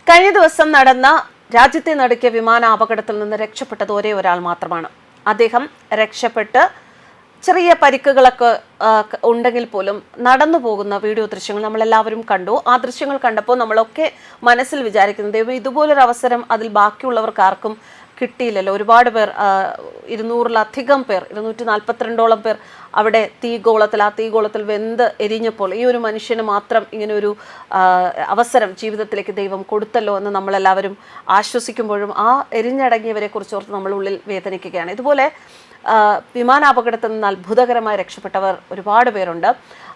കഴിഞ്ഞ ദിവസം നടന്ന രാജ്യത്തെ നടുക്കിയ വിമാന അപകടത്തിൽ നിന്ന് രക്ഷപ്പെട്ടത് ഒരേ ഒരാൾ മാത്രമാണ്. അദ്ദേഹം രക്ഷപ്പെട്ട് ചെറിയ പരിക്കുകളൊക്കെ ഉണ്ടെങ്കിൽ പോലും നടന്നു പോകുന്ന വീഡിയോ ദൃശ്യങ്ങൾ നമ്മളെല്ലാവരും കണ്ടു. ആ ദൃശ്യങ്ങൾ കണ്ടപ്പോൾ നമ്മളൊക്കെ മനസ്സിൽ വിചാരിക്കുന്നത്, ദൈവം ഇതുപോലൊരു അവസരം അതിൽ ബാക്കിയുള്ളവർക്ക് ആർക്കും കിട്ടിയില്ലല്ലോ. ഒരുപാട് പേർ, 200-ലധികം പേർ, 242ഓളം പേർ അവിടെ ആ തീഗോളത്തിൽ വെന്ത് എരിഞ്ഞപ്പോൾ ഈ ഒരു മനുഷ്യന് മാത്രം ഇങ്ങനെയൊരു അവസരം ജീവിതത്തിലേക്ക് ദൈവം കൊടുത്തല്ലോ എന്ന് നമ്മളെല്ലാവരും ആശ്വസിക്കുമ്പോഴും ആ എരിഞ്ഞടങ്ങിയവരെ കുറിച്ചോർത്ത് നമ്മളുള്ളിൽ വേദനിക്കുകയാണ്. ഇതുപോലെ വിമാനാപകടത്തിൽ നിന്ന് അത്ഭുതകരമായി രക്ഷപ്പെട്ടവർ ഒരുപാട് പേരുണ്ട്.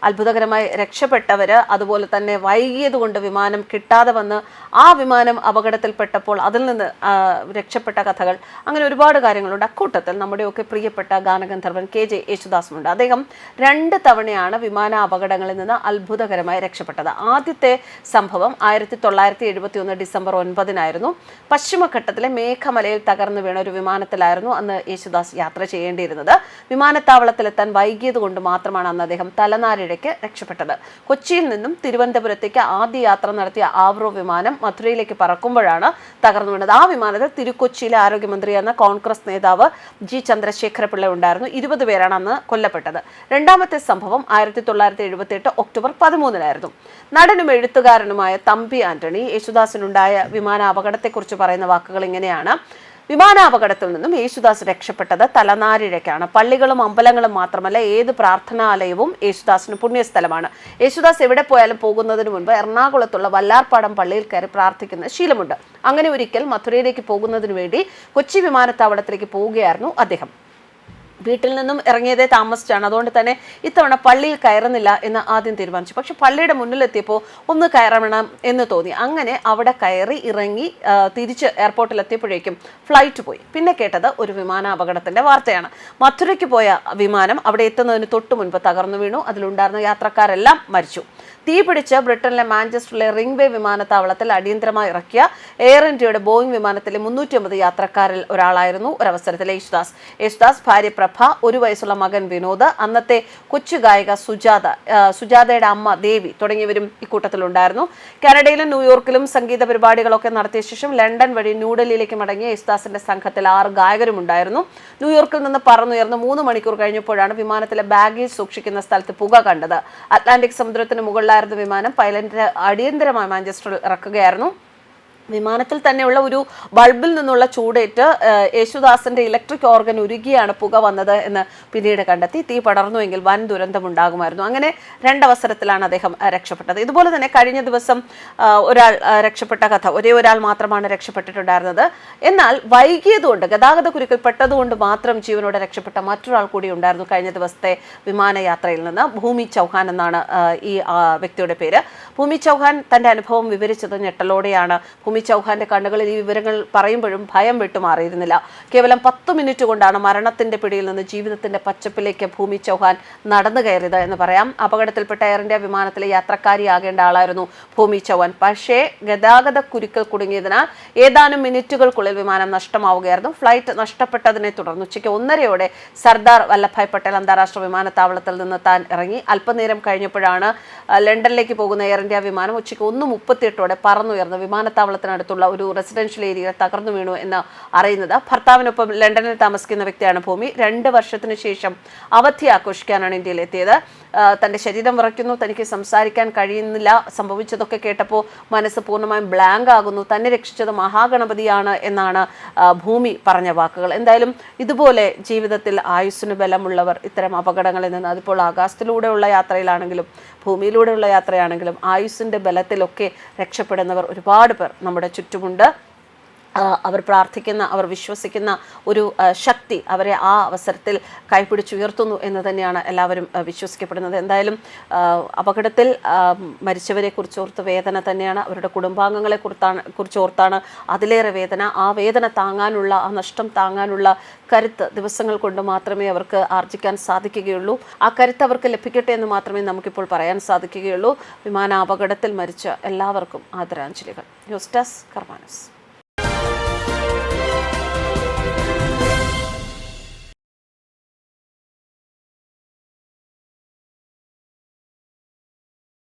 അത്ഭുതകരമായി രക്ഷപ്പെട്ടവർ അതുപോലെ തന്നെ വൈകിയതുകൊണ്ട് വിമാനം കിട്ടാതെ വന്ന് ആ വിമാനം അപകടത്തിൽപ്പെട്ടപ്പോൾ അതിൽ നിന്ന് രക്ഷപ്പെട്ട കഥകൾ, അങ്ങനെ ഒരുപാട് കാര്യങ്ങളുണ്ട്. അക്കൂട്ടത്തിൽ നമ്മുടെയൊക്കെ പ്രിയപ്പെട്ട ഗാനഗന്ധർവൻ KJ യേശുദാസുമുണ്ട്. അദ്ദേഹം 2 തവണയാണ് വിമാന അപകടങ്ങളിൽ നിന്ന് അത്ഭുതകരമായി രക്ഷപ്പെട്ടത്. ആദ്യത്തെ സംഭവം 1971 ഡിസംബർ 9 പശ്ചിമഘട്ടത്തിലെ മേഘമലയിൽ തകർന്നു വീണ ഒരു വിമാനത്തിലായിരുന്നു അന്ന് യേശുദാസ് യാത്ര ചെയ്യേണ്ടിയിരുന്നത്. വിമാനത്താവളത്തിലെത്താൻ വൈകിയത് കൊണ്ട് മാത്രമാണ് അന്ന് അദ്ദേഹം തലനാരിഴയ്ക്ക് രക്ഷപ്പെട്ടത്. കൊച്ചിയിൽ നിന്നും തിരുവനന്തപുരത്തേക്ക് ആദ്യ യാത്ര നടത്തിയ ആവ്രോ വിമാനം മധുരയിലേക്ക് പറക്കുമ്പോഴാണ് തകർന്നു വീണത്. ആ വിമാനത്തിൽ തിരുക്കൊച്ചിയിലെ ആരോഗ്യമന്ത്രി എന്ന കോൺഗ്രസ് നേതാവ് G. ചന്ദ്രശേഖരപിള്ള ഉണ്ടായിരുന്നു. 20 പേരാണ് അന്ന് കൊല്ലപ്പെട്ടത്. രണ്ടാമത്തെ സംഭവം 1978 ഒക്ടോബർ 13 നടനും എഴുത്തുകാരനുമായ തമ്പി ആന്റണി യേശുദാസിനുണ്ടായ വിമാന അപകടത്തെക്കുറിച്ച് പറയുന്ന വാക്കുകൾ ഇങ്ങനെയാണ്: വിമാനാപകടത്തിൽ നിന്നും യേശുദാസ് രക്ഷപ്പെട്ടത് തലനാരിഴയ്ക്കാണ്. പള്ളികളും അമ്പലങ്ങളും മാത്രമല്ല, ഏത് പ്രാർത്ഥനാലയവും യേശുദാസിന് പുണ്യസ്ഥലമാണ്. യേശുദാസ് എവിടെ പോയാലും പോകുന്നതിന് മുൻപ് എറണാകുളത്തുള്ള വല്ലാർപാടം പള്ളിയിൽ കയറി പ്രാർത്ഥിക്കുന്ന ശീലമുണ്ട്. അങ്ങനെ ഒരിക്കൽ മധുരയിലേക്ക് പോകുന്നതിന് വേണ്ടി കൊച്ചി വിമാനത്താവളത്തിലേക്ക് പോവുകയായിരുന്നു അദ്ദേഹം. വീട്ടിൽ നിന്നും ഇറങ്ങിയതേ താമസിച്ചാണ്. അതുകൊണ്ട് തന്നെ ഇത്തവണ പള്ളിയിൽ കയറുന്നില്ല എന്ന് ആദ്യം തീരുമാനിച്ചു. പക്ഷെ പള്ളിയുടെ മുന്നിലെത്തിയപ്പോൾ ഒന്ന് കയറണം എന്ന് തോന്നി. അങ്ങനെ അവിടെ കയറി ഇറങ്ങി തിരിച്ച് എയർപോർട്ടിലെത്തിയപ്പോഴേക്കും ഫ്ലൈറ്റ് പോയി. പിന്നെ കേട്ടത് ഒരു വിമാന അപകടത്തിന്റെ വാർത്തയാണ്. മധുരയ്ക്ക് പോയ വിമാനം അവിടെ എത്തുന്നതിന് തൊട്ട് മുൻപ് തകർന്നു വീണു. അതിലുണ്ടായിരുന്ന യാത്രക്കാരെല്ലാം മരിച്ചു. തീ പിടിച്ച് ബ്രിട്ടനിലെ മാഞ്ചസ്റ്ററിലെ റിംഗ്വേ വിമാനത്താവളത്തിൽ അടിയന്തരമായി ഇറക്കിയ എയർ ഇന്ത്യയുടെ ബോയിങ് വിമാനത്തിലെ 350 യാത്രക്കാരിൽ ഒരാളായിരുന്നു ഒരവസരത്തിലെ യേശുദാസ്, ഭാര്യ പ്രഭ, 1 വയസ്സുള്ള മകൻ വിനോദ്, അന്നത്തെ കൊച്ചു ഗായിക സുജാതയുടെ അമ്മ ദേവി തുടങ്ങിയവരും ഇക്കൂട്ടത്തിലുണ്ടായിരുന്നു. കാനഡയിലും ന്യൂയോർക്കിലും സംഗീത പരിപാടികളൊക്കെ നടത്തിയ ശേഷം ലണ്ടൻ വഴി ന്യൂഡൽഹിയിലേക്ക് മടങ്ങിയ യേശുദാസിന്റെ സംഘത്തിൽ 6 ഗായകരും ഉണ്ടായിരുന്നു. ന്യൂയോർക്കിൽ നിന്ന് പറന്നുയർന്ന് 3 മണിക്കൂർ കഴിഞ്ഞപ്പോഴാണ് വിമാനത്തിലെ ബാഗേജ് സൂക്ഷിക്കുന്ന സ്ഥലത്ത് പുക കണ്ടത്. അറ്റ്ലാന്റിക് സമുദ്രത്തിന് മുകളിലായിരുന്ന വിമാനം പൈലറ്റ് അടിയന്തരമായി മാഞ്ചസ്റ്ററിൽ ഇറക്കുകയായിരുന്നു. വിമാനത്തിൽ തന്നെയുള്ള ഒരു ബൾബിൽ നിന്നുള്ള ചൂടേറ്റ് യേശുദാസിന്റെ ഇലക്ട്രിക് ഓർഗൻ ഉരുകിയാണ് പുക വന്നത് എന്ന് പിന്നീട് കണ്ടെത്തി. തീ പടർന്നുവെങ്കിൽ വൻ ദുരന്തമുണ്ടാകുമായിരുന്നു. അങ്ങനെ 2 അവസരത്തിലാണ് അദ്ദേഹം രക്ഷപ്പെട്ടത്. ഇതുപോലെ തന്നെ കഴിഞ്ഞ ദിവസം ഒരാൾ രക്ഷപ്പെട്ട കഥ, ഒരേ ഒരാൾ മാത്രമാണ് രക്ഷപ്പെട്ടിട്ടുണ്ടായിരുന്നത്. എന്നാൽ വൈകിയതുകൊണ്ട്, ഗതാഗത കുരുക്കിൽ പെട്ടതുകൊണ്ട് മാത്രം ജീവനോടെ രക്ഷപ്പെട്ട മറ്റൊരാൾ കൂടി ഉണ്ടായിരുന്നു കഴിഞ്ഞ ദിവസത്തെ വിമാനയാത്രയിൽ നിന്ന്. ഭൂമി ചൗഹാൻ എന്നാണ് ഈ വ്യക്തിയുടെ പേര്. ഭൂമി ചൗഹാൻ തന്റെ അനുഭവം വിവരിച്ചത് ഞെട്ടലോടെയാണ്. ഭൂമി ചൗഹാന്റെ കണ്ണുകളിൽ ഈ വിവരങ്ങൾ പറയുമ്പോഴും ഭയം വിട്ടുമാറിയിരുന്നില്ല. കേവലം 10 മിനിറ്റ് കൊണ്ടാണ് മരണത്തിന്റെ പിടിയിൽ നിന്ന് ജീവിതത്തിന്റെ പച്ചപ്പിലേക്ക് ഭൂമി ചൗഹാൻ നടന്നു കയറിയത് എന്ന് പറയാം. അപകടത്തിൽപ്പെട്ട എയർ ഇന്ത്യ വിമാനത്തിലെ യാത്രക്കാരിയാകേണ്ട ആളായിരുന്നു ഭൂമി ചൗഹാൻ. പക്ഷേ ഗതാഗത കുരുക്കിൽ കുടുങ്ങിയതിനാൽ ഏതാനും മിനിറ്റുകൾക്കുള്ളിൽ വിമാനം നഷ്ടമാവുകയായിരുന്നു. ഫ്ലൈറ്റ് നഷ്ടപ്പെട്ടതിനെ തുടർന്ന് ഉച്ചയ്ക്ക് 1:30 സർദാർ വല്ലഭായ് പട്ടേൽ അന്താരാഷ്ട്ര വിമാനത്താവളത്തിൽ നിന്ന് താൻ ഇറങ്ങി. അല്പനേരം കഴിഞ്ഞപ്പോഴാണ് ലണ്ടനിലേക്ക് പോകുന്ന എയർ ഇന്ത്യ വിമാനം ഉച്ചയ്ക്ക് 1:38 പറന്നുയർന്ന് വിമാനത്താവളത്തിന് അടുത്തുള്ള ഒരു റെസിഡൻഷ്യൽ ഏരിയയിൽ തകർന്നു വീണു എന്ന് അറിയുന്നത്. ഭർത്താവിനൊപ്പം ലണ്ടനിൽ താമസിക്കുന്ന വ്യക്തിയാണ് ഭൂമി. 2 വർഷത്തിന് ശേഷം അവധി ആഘോഷിക്കാനാണ് ഇന്ത്യയിൽ എത്തിയത്. തൻ്റെ ശരീരം വിറയ്ക്കുന്നു, തനിക്ക് സംസാരിക്കാൻ കഴിയുന്നില്ല. സംഭവിച്ചതൊക്കെ കേട്ടപ്പോൾ മനസ്സ് പൂർണ്ണമായും ബ്ലാങ്ക് ആകുന്നു. തന്നെ രക്ഷിച്ചത് മഹാഗണപതിയാണ് എന്നാണ് ഭൂമി പറഞ്ഞ വാക്കുകൾ. എന്തായാലും ഇതുപോലെ ജീവിതത്തിൽ ആയുസ്സിന് ബലമുള്ളവർ ഇത്തരം അപകടങ്ങളിൽ നിന്ന്, അതിപ്പോൾ ആകാശത്തിലൂടെയുള്ള യാത്രയിലാണെങ്കിലും ഭൂമിയിലൂടെയുള്ള യാത്രയാണെങ്കിലും ആയുസ്സിൻ്റെ ബലത്തിലൊക്കെ രക്ഷപ്പെടുന്നവർ ഒരുപാട് പേർ നമ്മുടെ ചുറ്റുമുണ്ട്. അവർ പ്രാർത്ഥിക്കുന്ന, അവർ വിശ്വസിക്കുന്ന ഒരു ശക്തി അവരെ ആ അവസരത്തിൽ കൈപിടിച്ചുയർത്തുന്നു എന്ന് തന്നെയാണ് എല്ലാവരും വിശ്വസിക്കപ്പെടുന്നത്. എന്തായാലും അപകടത്തിൽ മരിച്ചവരെ കുറിച്ചോർത്ത് വേദന തന്നെയാണ്. അവരുടെ കുടുംബാംഗങ്ങളെ കുറിച്ചോർത്താണ് അതിലേറെ വേദന. ആ വേദന താങ്ങാനുള്ള, ആ നഷ്ടം താങ്ങാനുള്ള കരുത്ത് ദിവസങ്ങൾ കൊണ്ട് മാത്രമേ അവർക്ക് ആർജിക്കാൻ സാധിക്കുകയുള്ളൂ. ആ കരുത്ത് അവർക്ക് ലഭിക്കട്ടെ എന്ന് മാത്രമേ നമുക്കിപ്പോൾ പറയാൻ സാധിക്കുകയുള്ളൂ. വിമാനാപകടത്തിൽ മരിച്ച എല്ലാവർക്കും ആദരാഞ്ജലികൾ. News desk കർമാനസ്.